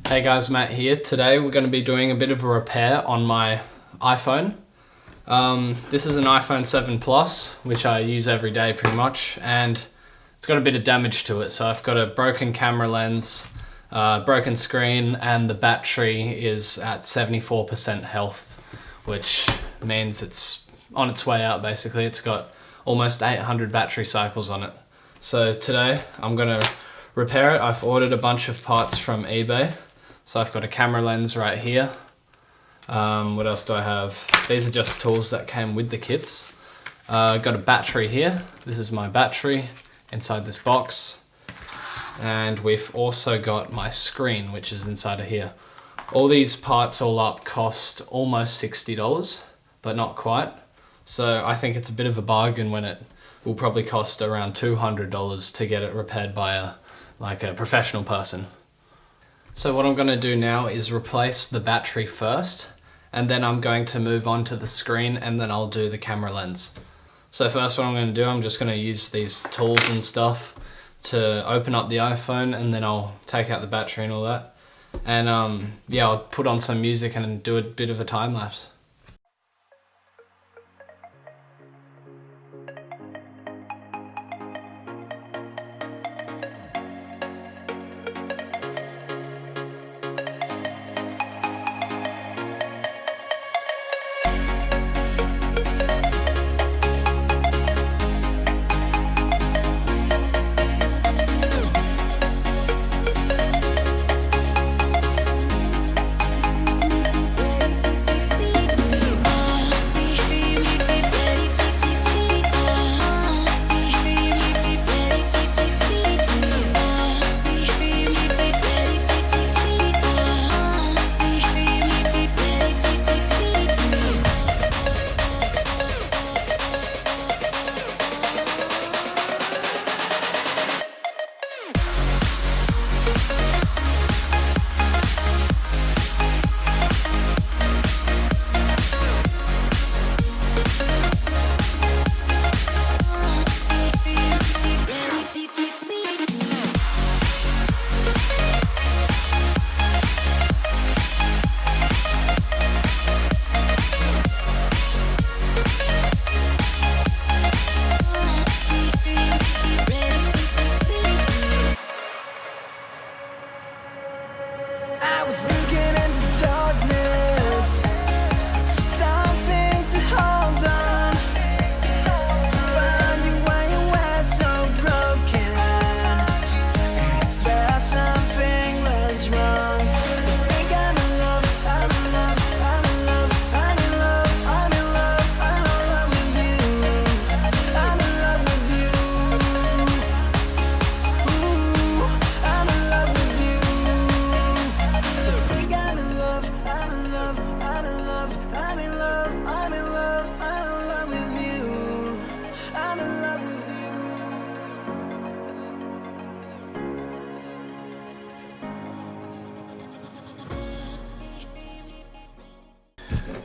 Hey guys, Matt here. Today we're going to be doing a bit of a repair on my iPhone. This is an iPhone 7 Plus, which I use every day pretty much, and it's got a bit of damage to it. So I've got a broken camera lens, broken screen, and the battery is at 74% health, which means it's on its way out basically. It's got almost 800 battery cycles on it. So today I'm going to repair it. I've ordered a bunch of parts from eBay. So I've got a camera lens right here. What else do I have? These are just tools that came with the kits. I've got a battery here. This is my battery inside this box. And we've also got my screen, which is inside of here. All these parts all up cost almost $60, but not quite. So I think it's a bit of a bargain when it will probably cost around $200 to get it repaired by a professional person. So what I'm going to do now is replace the battery first, and then I'm going to move on to the screen, and then I'll do the camera lens. So first what I'm going to do, I'm just going to use these tools and stuff to open up the iPhone, and then I'll take out the battery and all that. And yeah, I'll put on some music and do a bit of a time lapse.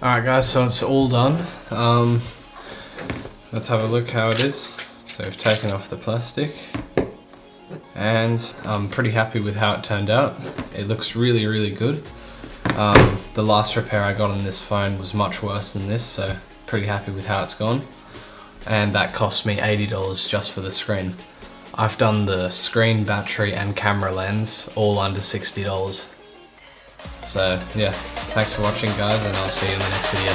Alright guys, so it's all done. Let's have a look how it is. So we've taken off the plastic, and I'm pretty happy with how it turned out. It looks really, really good. The last repair I got on this phone was much worse than this, so pretty happy with how it's gone. And that cost me $80 just for the screen. I've done the screen, battery and camera lens all under $60. So yeah, thanks for watching guys, and I'll see you in the next video.